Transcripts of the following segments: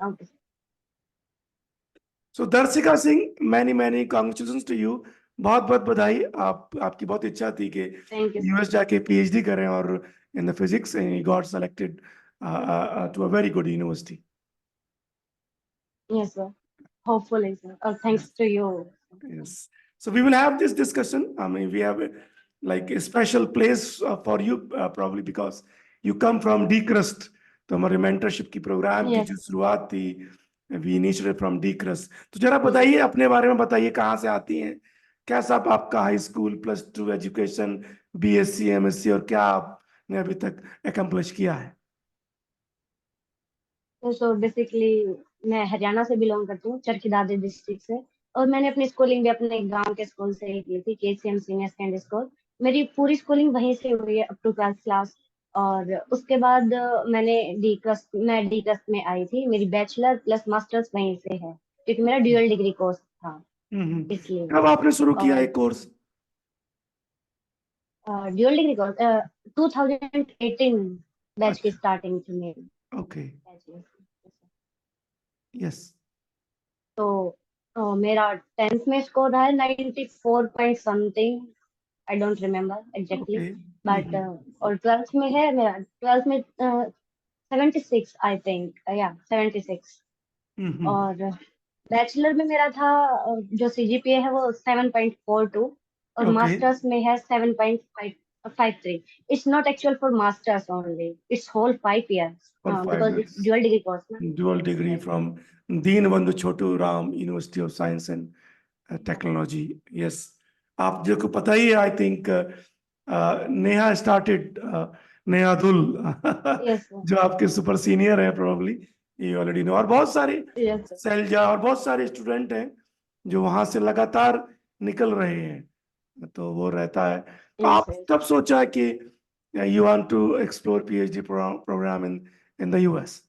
Okay so Darshika Singh, many many congratulations to you. बहुत बहुत बधाई। आपकी बहुत इच्छा थी कि थैंक यू यूएस जाके पीएचडी करें और in the physics and you got selected to a very good university. Yes sir hopefully sir और thanks to you Yes. So we will have this discussion. I mean, we have like a special place for you, probably because you come from D-Crust. तो हमारे mentorship की programme की yes जो शुरुआत थी, we initiated from D-Crust। तो जरा बताइए, अपने बारे में बताइए, कहाँ से आती हैं, कैसा आपका high school +2 education, BSc MSc, और क्या आपने अभी तक अकम्प्लिश किया है? सो बेसिकली मैं हरियाणा से बिलोंग करती हूँ, चरखी दादरी डिस्ट्रिक्ट से। और मैंने अपनी स्कूलिंग भी अपने गांव के स्कूल से ही की थी, केसीएम सीनियर सेकेंडरी स्कूल। मेरी पूरी स्कूलिंग वहीं से हुई है अप टू 12th क्लास। और उसके बाद मैं डी क्रस्ट में आई थी। मेरी बैचलर प्लस मास्टर्स वहीं से है, क्योंकि मेरा ड्यूअल डिग्री कोर्स था इसलिए। कब आपने शुरू किया और एक course? Dual degree course 2018 batch की अच्छा, स्टार्टिंग थी मेरी। ओके, यस, तो मेरा 10th में स्कोर रहा है 94 point something, I don't remember exactly. Okay, but और 12th में है मेरा, 12th में 76 आई थिंक, या 76। और बैचलर में मेरा था जो सीजीपीए है वो 7.42, और ओके, मास्टर्स में है 7.53। It's not actual for masters only, it's whole 5 years for five because years. It's dual degree course ना। Dual degree from Deenbandhu Chotu Ram University of Science and Technology. Yes, आप जो को पता ही है, I think Neha started, Neha दुल yes जो आपके super senior है, प्रोबेबली ये ऑलरेडी नो। और बहुत सारे, यस सैलजा और बहुत सारे स्टूडेंट हैं जो वहां से लगातार निकल रहे हैं, तो वो रहता है। तो यस आप कब सोचा कि you want to explore PhD program in the US?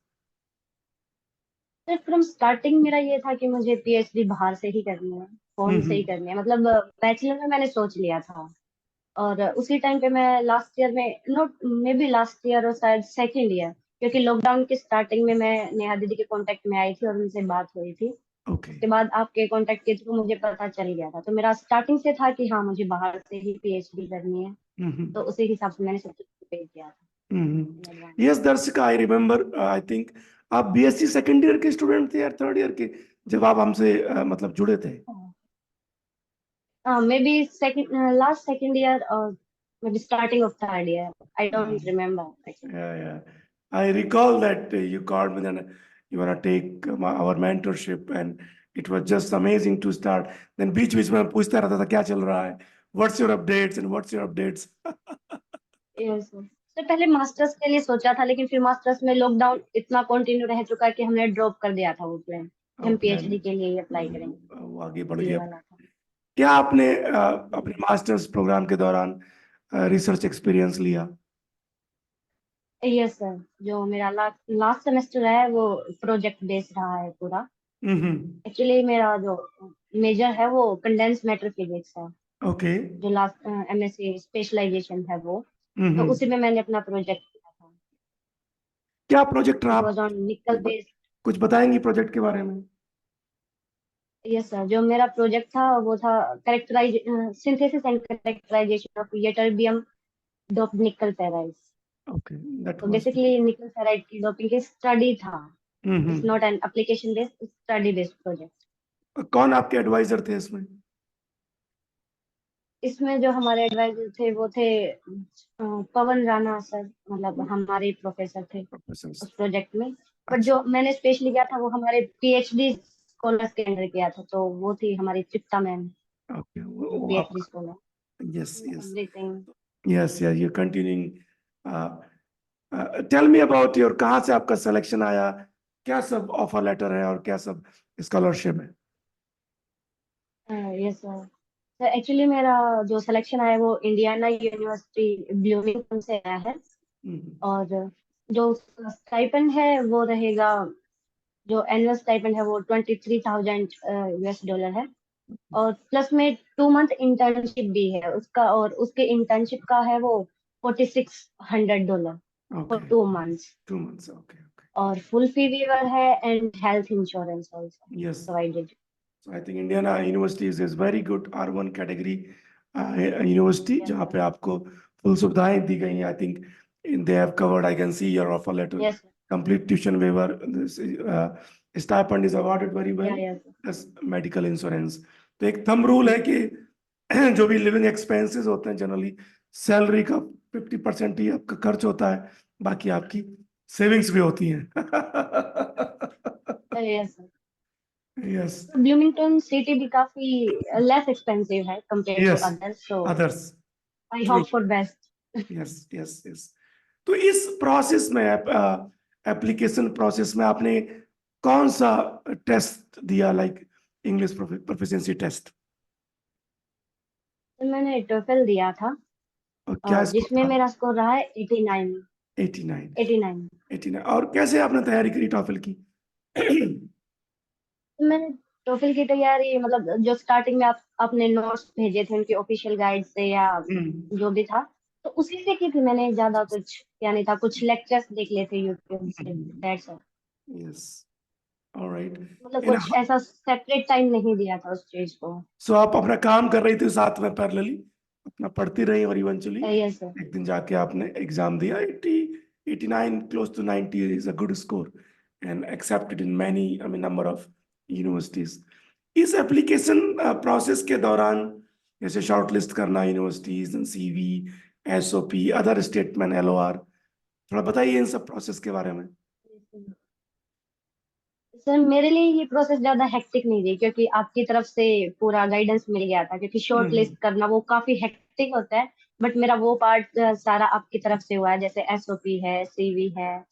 Sir from starting मेरा ये था कि मुझे पीएचडी बाहर से ही करनी है, फोन से ही करनी है। मतलब बैचलर में मैंने सोच लिया था। और उसी टाइम पे मैं लास्ट ईयर में, note may be last year और शायद सेकेंड ईयर, क्योंकि लॉकडाउन की स्टार्टिंग में मैं नेहा दीदी के कांटेक्ट में आई थी और उनसे बात हुई थी। ओके, उसके बाद आपके कांटेक्ट के थ्रू मुझे पता चल गया था। तो मेरा स्टार्टिंग से था कि हाँ मुझे बाहर से ही पीएचडी करनी है। तो उसी हिसाब से मैंने सब कुछ प्रिपेयर किया था in advance। Yes Darshika, I remember, I think आप बीएससी सेकंड ईयर के स्टूडेंट थे या थर्ड ईयर के, जब आप हमसे मतलब जुड़े थे? Maybe second, last second year, or maybe starting of third year. I don't remember actually. Yeah. I recall that you called me and you want to take our mentorship, and it was just amazing to start. Then बीच बीच में पूछता रहता था क्या चल रहा है, what's your updates and what's your updates. Yes, yes. तो पहले मास्टर्स के लिए सोचा था, लेकिन फिर मास्टर्स में लॉकडाउन इतना कंटिन्यू रह चुका है कि हमने ड्रॉप कर दिया था वो प्लान कि हम प्लान पीएचडी के लिए ही अप्लाई करेंगे। वो आगे बढ़ ये गया। वाला था। क्या आपने अपने मास्टर्स प्रोग्राम के दौरान रिसर्च एक्सपीरियंस लिया? यस सर, जो मेरा लास्ट सेमेस्टर है वो प्रोजेक्ट बेस्ड रहा है पूरा। एक्चुअली मेरा जो मेजर है वो कंडेंस मैटर फिजिक्स है, ओके, जो लास्ट एमएससी स्पेशलाइजेशन है वो। तो उसी में मैंने अपना प्रोजेक्ट किया था। क्या प्रोजेक्ट रहा इट आप? वाज ऑन निकल बेस्ड। कुछ बताएंगी प्रोजेक्ट के बारे में? यस सर, जो मेरा प्रोजेक्ट था वो था characterize synthesis and characterization of ytterbium dope nickel ferrites. Okay, that तो वाज। बेसिकली निकल फेराइड की डोपिंग की स्टडी था। It's not an application based, study based project. कौन आपके एडवाइजर थे इसमें? इसमें जो हमारे एडवाइजर थे वो थे पवन राणा सर, मतलब हमारे प्रोफेसर थे प्रोफेसर। उस प्रोजेक्ट में। बट अच्छा, जो मैंने स्पेशली किया था वो हमारे पीएचडी स्कॉलर्स के अंडर किया था, तो वो थी हमारी तृप्ता मैम, ओके, जो वो पीएचडी आपका। Scholar. Yes, yes, everything. Yes, yes, you continuing. Tell me about your, कहाँ से आपका सिलेक्शन आया, क्या सब ऑफर लेटर है और क्या सब स्कॉलरशिप है? Yes sir. सर एक्चुअली मेरा जो सिलेक्शन आया वो इंडियाना यूनिवर्सिटी ब्लूमिंगटन से आया है। और जो स्टाइपेंड है वो रहेगा, जो एनुअल स्टाइपेंड है वो 23,000 यूएस डॉलर है। और प्लस में 2 मंथ इंटर्नशिप भी है उसका, और उसके इंटर्नशिप का है वो $4,600 for okay, 2 months। 2 months, okay, okay, और फुल फी वेवर है and health insurance also Yes. Provided. So I think Indian universities is very good R1 category university yes जहाँ सर। पे आपको फुल सुविधाएं दी गई हैं. I think they have covered. I can see your offer letter. Yes sir. Complete tuition waiver. This stipend is awarded very well. Yes Plus medical insurance. तो एक thumb rule है कि जो भी लिविंग एक्सपेंसेस होते हैं जनरली सैलरी का 50% ही आपका खर्च होता है, बाकी आपकी सेविंग्स भी होती हैं. Sir. Yes sir. Yes. Bloomington city भी काफी लेस एक्सपेंसिव है compare to yes. Others, so others. I true. Hope for best. Yes yes yes. तो इस प्रोसेस में एप्लीकेशन प्रोसेस में आपने कौन सा टेस्ट दिया, लाइक इंग्लिश प्रोफिशिएंसी टेस्ट, मैंने टोफल दिया था और क्या स्कोर जिसमें था? मेरा स्कोर रहा है 89। 89. 89। 89. और कैसे आपने तैयारी करी टॉफल की? मैंने टोफल की तैयारी मतलब जो स्टार्टिंग में आपने नोट्स भेजे थे उनके ऑफिशियल गाइड से या हम्म. जो भी था, तो उसी से की थी मैंने। ज्यादा कुछ किया नहीं था, कुछ लेक्चर्स देख लिए थे यूट्यूब से, दैट्स ऑल। यस. ऑलराइट. मतलब कुछ ऐसा सेपरेट टाइम नहीं दिया था उस चीज को। सो आप अपना काम कर रही थी साथ में पैरेलली, अपना पढ़ती रही, और इवेंचुअली यस सर। एक दिन जाके आपने एग्जाम दिया. 89 close to 90 is a good score and accepted in many, I mean, number of universities. इस एप्लीकेशन प्रोसेस के दौरान जैसे शॉर्टलिस्ट करना universities, CV, SOP, other statement, LOR, थोड़ा बताइए इन सब प्रोसेस के बारे में. सर मेरे लिए ये प्रोसेस ज्यादा हेक्टिक नहीं थी क्योंकि आपकी तरफ से पूरा गाइडेंस मिल गया था, क्योंकि शॉर्ट हम्म. लिस्ट करना वो काफी हेक्टिक होता है। बट मेरा वो पार्ट सारा आपकी तरफ से हुआ है, जैसे एसओपी है, सीवी है,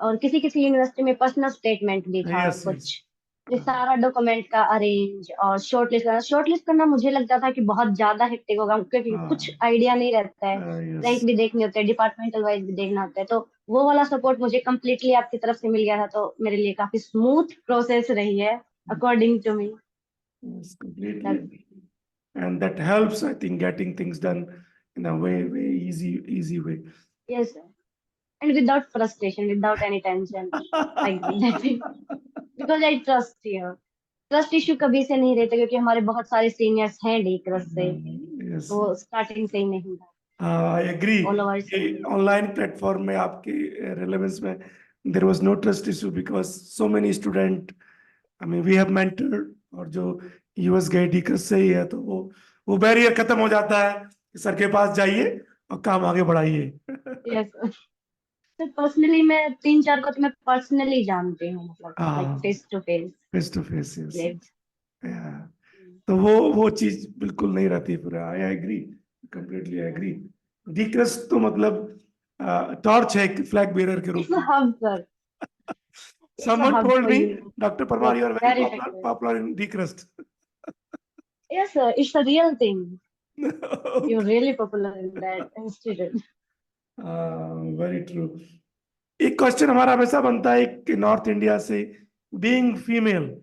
और किसी किसी यूनिवर्सिटी में पर्सनल स्टेटमेंट भी था यस यस. कुछ। ये सारा डॉक्यूमेंट का अरेंज और शॉर्ट लिस्ट करना मुझे लगता था कि बहुत ज्यादा हेक्टिक होगा क्योंकि कुछ हाँ. आइडिया नहीं रहता है। यस. रैंक भी देखने होते हैं, डिपार्टमेंटल वाइज भी देखना होता है, तो वो वाला सपोर्ट मुझे कम्प्लीटली आपकी तरफ से मिल गया था, तो मेरे लिए काफी स्मूथ प्रोसेस रही है according to me. Yes, completely agree. And that helps, I think, getting things done in a way easy way. Yes and without frustration, without any tension, like that, because I trust you. Trust issue कभी से नहीं रहता क्योंकि हमारे बहुत सारे seniors हैं डीक्रस से, Yes, वो स्टार्टिंग से ही नहीं था, I agree. ऑल ओवर ये सीनियर। ऑनलाइन प्लेटफॉर्म में आपके रेलेवेंस में there was no trust issue because so many student, I mean, we have mentored, और जो यूएस गए डीकस से ही है, तो वो बैरियर खत्म हो जाता है कि सर के पास जाइए और काम आगे बढ़ाइए. यस। तो पर्सनली मैं 3-4 को तो मैं पर्सनली जानती हूँ, मतलब लाइक हाँ. Face to face. Face to face. Yes. तो वो चीज बिल्कुल नहीं रहती पूरा. I agree, completely agree. डीक्रस तो मतलब टॉर्च है फ्लैग बेरर के रूप इट्स अ में. Hub sir, it's a Someone hub told for me, you, Dr. Parmar, like you are very very famous. popular in Decrust. Yes sir, it's a real thing, you Okay. Really popular in that institute. Very true. एक question हमारा हमेशा बनता है कि north India से being female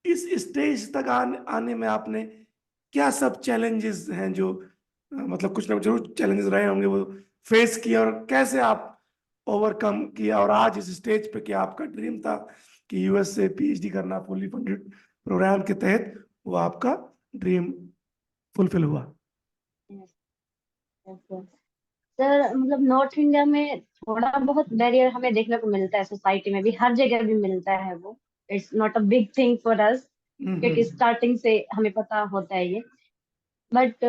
इस stage तक आने में आपने क्या सब चैलेंजेस हैं जो मतलब कुछ ना कुछ जरूर चैलेंजेस रहे होंगे, वो फेस किया, और कैसे आप ओवरकम किया, और आज इस स्टेज पे क्या आपका ड्रीम था कि यूएस से पीएचडी करना फुली फंडेड प्रोग्राम के तहत, वो आपका ड्रीम फुलफिल हुआ? सर मतलब नॉर्थ इंडिया में थोड़ा बहुत बैरियर हमें देखने को मिलता है, सोसाइटी में भी, हर जगह भी मिलता है वो। It's not a big thing for us क्योंकि हम्म. स्टार्टिंग से हमें पता होता है ये। बट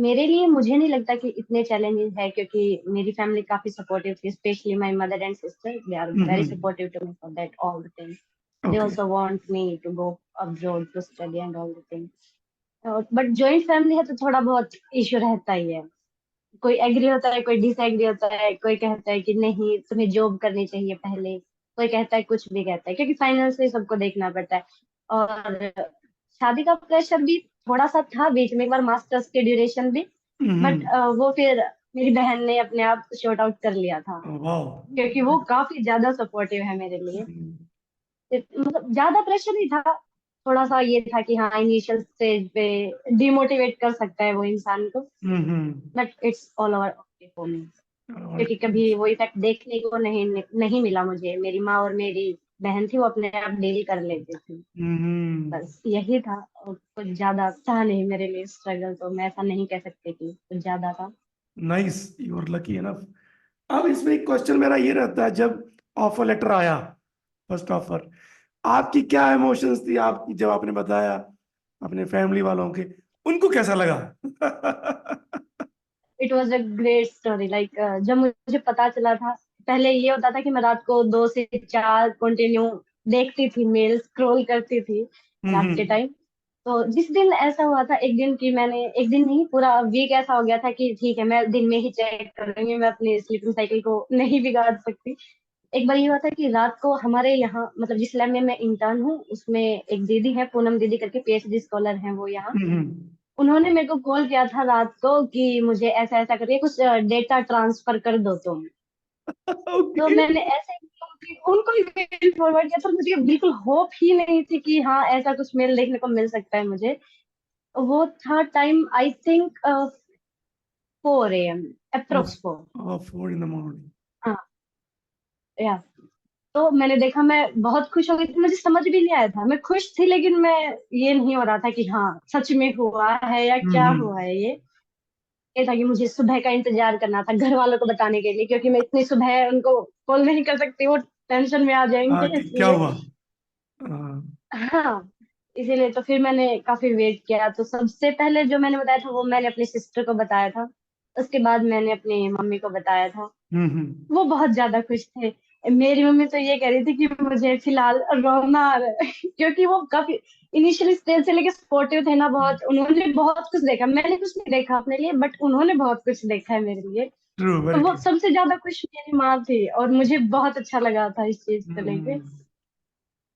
मेरे लिए मुझे नहीं लगता कि इतने चैलेंजेस है क्योंकि मेरी फैमिली काफी सपोर्टिव थी, specially my mother and sister, they are very supportive to me for that all the things. They okay. Also want me to go abroad to study and all the things. But joint family है तो थोड़ा बहुत issue रहता ही है। कोई agree होता है, कोई डिसएग्री होता है, कोई कहता है कि नहीं तुम्हें जॉब करनी चाहिए पहले, कोई कहता है कुछ भी कहता है, क्योंकि फाइनेंशियली सबको देखना पड़ता है। और शादी का प्रेशर भी थोड़ा सा था बीच में, एक बार मास्टर्स के ड्यूरेशन भी। बट वो फिर मेरी बहन ने अपने आप शॉर्ट आउट कर लिया था वाह. क्योंकि वो काफी ज्यादा सपोर्टिव है मेरे लिए। मतलब ज्यादा प्रेशर नहीं था, थोड़ा सा ये था कि हाँ इनिशियल स्टेज पे डिमोटिवेट कर सकता है वो इंसान को, hmm. But it's all over okay for me. क्योंकि कभी वो इफेक्ट देखने को नहीं मिला मुझे। मेरी माँ और मेरी बहन थी, वो अपने आप डील कर लेती थी। हम्म। बस यही था, और कुछ ज्यादा था नहीं मेरे लिए स्ट्रगल, तो मैं ऐसा नहीं कह सकती कि कुछ ज्यादा था। Nice, you are lucky enough. अब इसमें एक क्वेश्चन मेरा ये रहता है, जब ऑफर लेटर आया, फर्स्ट ऑफर, आपकी क्या इमोशंस थी आपकी जब आपने बताया अपने फैमिली वालों के, उनको कैसा लगा? It was a great story. Like जब मुझे पता चला था, पहले ये होता था कि मैं रात को 2 से 4 कंटिन्यू देखती थी, मेल स्क्रॉल करती थी रात के हम्म। टाइम। तो जिस दिन ऐसा हुआ था, एक दिन की मैंने, एक दिन नहीं पूरा वीक ऐसा हो गया था कि ठीक है मैं दिन में ही चेक करूंगी, मैं अपनी स्लीपिंग साइकिल को नहीं बिगाड़ सकती। एक बार ये हुआ था कि रात को हमारे यहाँ, मतलब जिस लैब में मैं इंटर्न हूँ उसमें एक दीदी है, पूनम दीदी करके, पीएचडी स्कॉलर हैं वो यहाँ। हम्म। उन्होंने मेरे को कॉल किया था रात को कि मुझे ऐसा ऐसा करके कुछ डेटा ट्रांसफर कर दो तुम। तो ओके। मैंने ऐसे उनको ही मेल फॉरवर्ड किया, तो मुझे बिल्कुल होप ही नहीं थी कि हाँ ऐसा कुछ मेल देखने को मिल सकता है मुझे। वो था time I think 4 AM, of, approx 4। 4 in the morning। हाँ, या तो मैंने देखा, मैं बहुत खुश हो गई थी, मुझे समझ भी नहीं आया था, मैं खुश थी लेकिन मैं, ये नहीं हो रहा था कि हाँ सच में हुआ है या क्या हम्म। हुआ है ये था कि मुझे सुबह का इंतजार करना था घर वालों को बताने के लिए, क्योंकि मैं इतनी सुबह उनको कॉल नहीं कर सकती, वो टेंशन में आ हाँ, जाएंगे क्या इसलिए। हुआ? हाँ। हाँ, इसीलिए तो फिर मैंने काफी वेट किया। तो सबसे पहले जो मैंने बताया था वो मैंने अपनी सिस्टर को बताया था, उसके बाद मैंने अपनी मम्मी को बताया था। हम्म। वो बहुत ज्यादा खुश थे। मेरी मम्मी तो ये कह रही थी कि मुझे फिलहाल रोना आ रहा है क्योंकि वो काफी इनिशियल स्टेज से लेके सपोर्टिव थे ना बहुत, उन्होंने बहुत कुछ देखा, मैंने कुछ नहीं देखा अपने लिए, बट उन्होंने बहुत कुछ देखा है मेरे लिए। ट्रू, तो वेरी वो ट्रू। सबसे ज्यादा खुश मेरी माँ थी, और मुझे बहुत अच्छा लगा था इस चीज को लेके।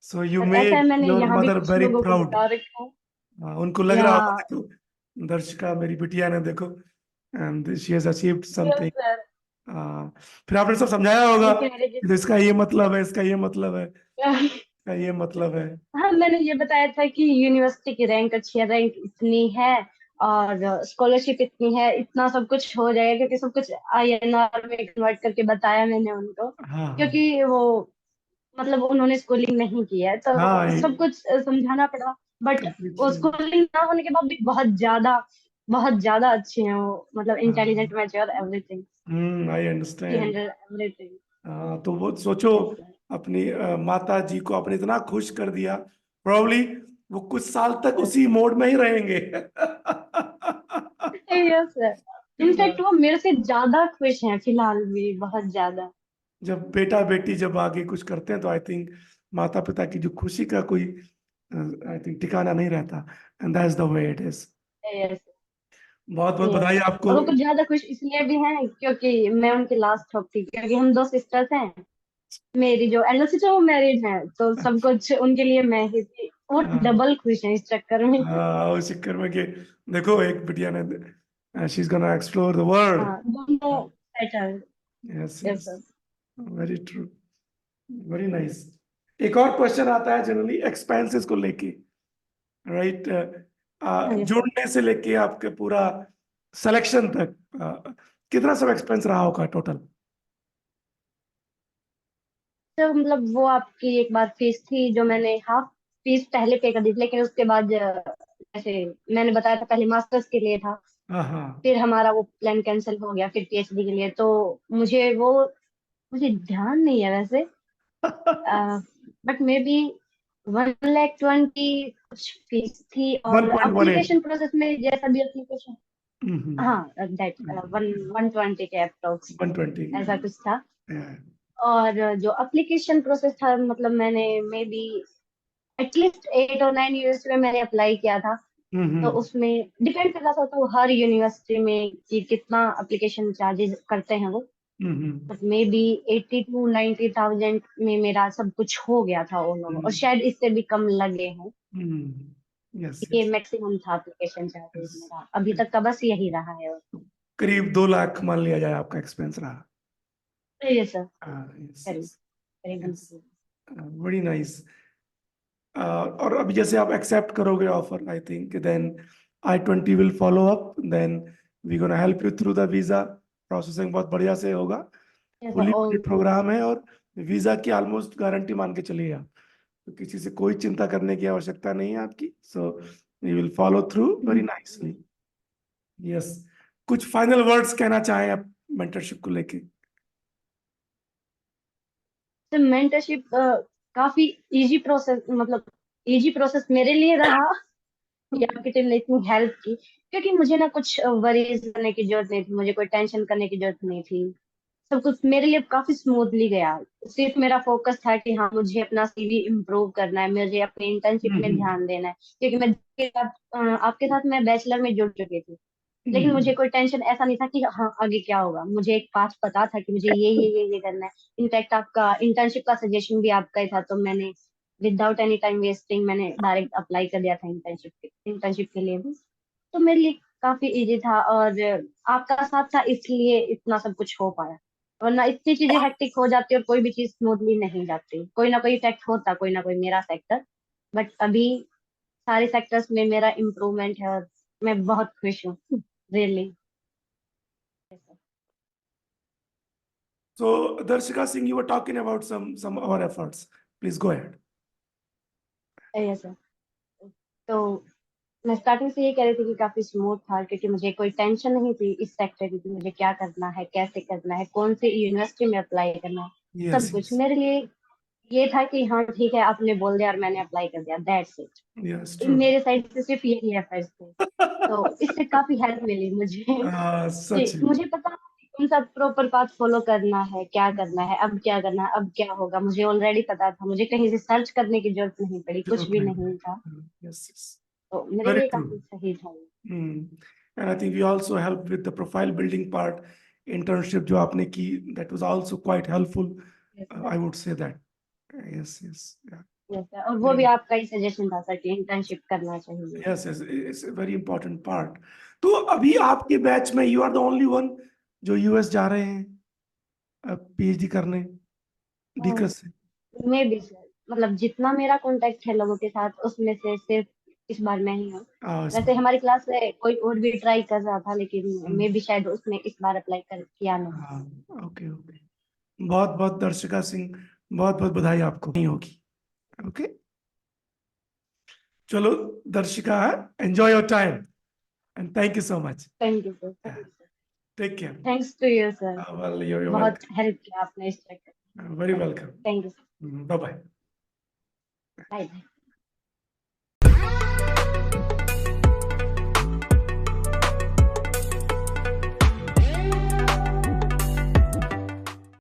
सो यू और ऐसा है, मेड मैंने योर यहाँ भी मदर कुछ वेरी लोगों को प्राउड। बता रखा है। उनको लग या रहा होगा, देखो दर्शिका मेरी बिटिया ने, देखो and she has achieved yes something. Sir, फिर आपने सब समझाया होगा उनकी कि तो इसका ये मतलब है, इसका ये मतलब है, मैरिज। इसका ये मतलब है। हाँ, मैंने ये बताया था कि यूनिवर्सिटी की रैंक अच्छी है, रैंक इतनी है, और स्कॉलरशिप इतनी है, इतना सब कुछ हो जाएगा, क्योंकि सब कुछ INR में कन्वर्ट करके बताया मैंने उनको। हाँ हाँ क्योंकि वो, मतलब उन्होंने स्कूलिंग नहीं की है हाँ, तो सब कुछ समझाना पड़ा। बट वो कंप्लीटली। स्कूलिंग ना होने के बाद भी बहुत ज्यादा अच्छे हैं वो, मतलब इंटेलिजेंट, हाँ। मैच्योर, एवरीथिंग, आई ही अंडरस्टैंड। Handle everything. हाँ, तो वो सोचो, यस अपनी माता जी को आपने इतना खुश कर दिया, प्रोबब्ली वो कुछ साल तक उसी मोड में ही रहेंगे। Sir, yes sir. इनफैक्ट वो मेरे से ज्यादा खुश हैं फिलहाल भी, बहुत ज्यादा। जब बेटा बेटी जब आगे कुछ करते हैं तो आई थिंक माता पिता की जो खुशी का कोई, आई थिंक, ठिकाना नहीं रहता। And that's the way it is. Yes बहुत बहुत यस। बधाई और आपको। वो कुछ ज्यादा खुश इसलिए भी हैं क्योंकि मैं उनकी लास्ट होप थी, क्योंकि हम 2 सिस्टर्स हैं। मेरी जो एल्डर सिस्टर वो मैरिड है, तो सब कुछ उनके लिए मैं ही थी। वो हाँ डबल खुश है इस चक्कर में। हाँ, उस चक्कर में कि देखो एक बिटिया ने, she is gonna explore the world. हाँ, दोनों settle. Yes yes yes, sir. Very true, very nice. एक और क्वेश्चन आता है जनरली एक्सपेंसेस को लेके, राइट? Yes sir. जुड़ने से लेके आपके पूरा सिलेक्शन तक, कितना सब एक्सपेंस रहा होगा टोटल? तो मतलब वो आपकी एक बार फीस थी जो मैंने हाफ फीस पहले पे कर दी थी, लेकिन उसके बाद जैसे मैंने बताया था पहले मास्टर्स के लिए था, हाँ हाँ। फिर हमारा वो प्लान कैंसिल हो गया, फिर PhD के लिए। तो मुझे ध्यान नहीं है वैसे, बट मे बी 1,20,000 कुछ फीस थी, वन और point one eight application process में जैसा भी एप्लीकेशन, हाँ दैट, 120 के अप्रोक्स 120। ऐसा कुछ था। और जो एप्लीकेशन प्रोसेस था, मतलब मैंने मे बी एटलीस्ट 8 और 9 यूनिवर्सिटी में मैंने अप्लाई किया था। तो उसमें डिपेंड करता था तो हर यूनिवर्सिटी में कि कितना एप्लीकेशन चार्जेस करते हैं वो। बट मे बी 80 to 90,000 में मेरा सब कुछ हो गया था उन लोगों, और शायद इससे भी कम लगे हैं। यस ये यस मैक्सिमम था एप्लीकेशन चार्जेस यस। मेरा, अभी तक का बस यही रहा है। करीब 2 लाख मान लिया जाए आपका एक्सपेंस रहा। यस सर, यस करीब, यस करीबन। Yes, very nice. और अभी जैसे आप एक्सेप्ट करोगे offer, I think then I-20 will follow up, then we gonna help you through the visa processing बहुत बढ़िया से होगा, Yes, sir. Fully All program है, और वीजा की ऑलमोस्ट गारंटी मान के चलिए आप, तो किसी से कोई चिंता करने की आवश्यकता नहीं है आपकी। So you will follow through very nicely. Yes, कुछ फाइनल वर्ड्स कहना चाहें आप मेंटरशिप को लेके? तो मेंटरशिप काफी इजी प्रोसेस, मतलब इजी प्रोसेस मेरे लिए रहा कि आपकी टीम ने इतनी हेल्प की, क्योंकि मुझे ना कुछ वरीज करने की जरूरत नहीं थी, मुझे कोई टेंशन करने की जरूरत नहीं थी। सब कुछ मेरे लिए काफी स्मूथली गया। सिर्फ मेरा फोकस था कि हाँ, मुझे अपना सीवी इम्प्रूव करना है, मुझे अपनी इंटर्नशिप में हम्म, ध्यान देना है, क्योंकि मैं आपके साथ मैं बैचलर में जुड़ चुकी थी। लेकिन हम्म, मुझे कोई टेंशन ऐसा नहीं था कि हाँ आगे क्या होगा, मुझे एक पाथ पता था कि मुझे ये करना है। इनफैक्ट आपका इंटर्नशिप का सजेशन भी आपका ही था, तो मैंने विदाउट एनी टाइम वेस्टिंग मैंने डायरेक्ट अप्लाई कर दिया था इंटर्नशिप के लिए भी। तो मेरे लिए काफी इजी था, और आपका साथ था इसलिए इतना सब कुछ हो पाया। वरना इतनी चीजें हेक्टिक हो जाती और कोई भी चीज स्मूथली नहीं जाती, कोई ना कोई इफेक्ट होता, कोई ना कोई मेरा सेक्टर। बट अभी सारे सेक्टर्स में मेरा इम्प्रूवमेंट है, और मैं बहुत खुश हूँ, really. So, Darshika Singh, you were talking about some of our efforts. Please go ahead. Yes sir. तो मैं स्टार्टिंग से ये कह रही थी कि काफी स्मूथ था, क्योंकि मुझे कोई टेंशन नहीं थी इस सेक्टर की कि मुझे क्या करना है, कैसे करना है, कौन सी यूनिवर्सिटी में अप्लाई करना है। सब Yes, कुछ yes, मेरे लिए ये था कि हाँ ठीक है, आपने बोल दिया और मैंने अप्लाई कर दिया, दैट्स yes, इट। true. मेरे साइड से सिर्फ यही एफर्ट्स थे, तो इससे काफी हेल्प मिली मुझे सच कि है। मुझे पता कौन सा प्रॉपर पाथ फॉलो करना है, क्या करना है, अब क्या करना है, अब क्या होगा, मुझे ऑलरेडी पता था, मुझे कहीं से सर्च करने की जरूरत नहीं पड़ी, कुछ जरूरत भी नहीं नहीं था। पड़ी। Yes, yes. तो मेरे Very लिए true. काफी सही था ये। And I think we also helped with the profile building part, internship जो आपने की, that was also quite helpful. Yes, I would say that. Yes, yes, yeah. yes, sir. और वो भी Very, आपका ही सजेशन था सर कि इंटर्नशिप करना चाहिए। yes, yes, it's a very important part. तो अभी आपके बैच में you are the only one जो यूएस जा रहे हैं पीएचडी करने, डीक्रस से? मैं भी सर, मतलब जितना मेरा कांटेक्ट है लोगों के साथ, उसमें से सिर्फ इस बार मैं ही हूँ। इस वैसे बार। हमारी क्लास से कोई और भी ट्राई कर रहा था, लेकिन हम्म, मैं भी शायद उसने इस बार अप्लाई कर किया नहीं। हाँ, ओके ओके। बहुत बहुत दर्शिका सिंह, बहुत बहुत बधाई आपको नहीं होगी। ओके, चलो Darshika, enjoy your time and thank you so much. Thank you sir. Take care. Thanks to you sir. Well, you're बहुत welcome. हेल्प किया आपने इस चक्कर Very में। welcome. Thank you sir. Bye bye. Bye bye.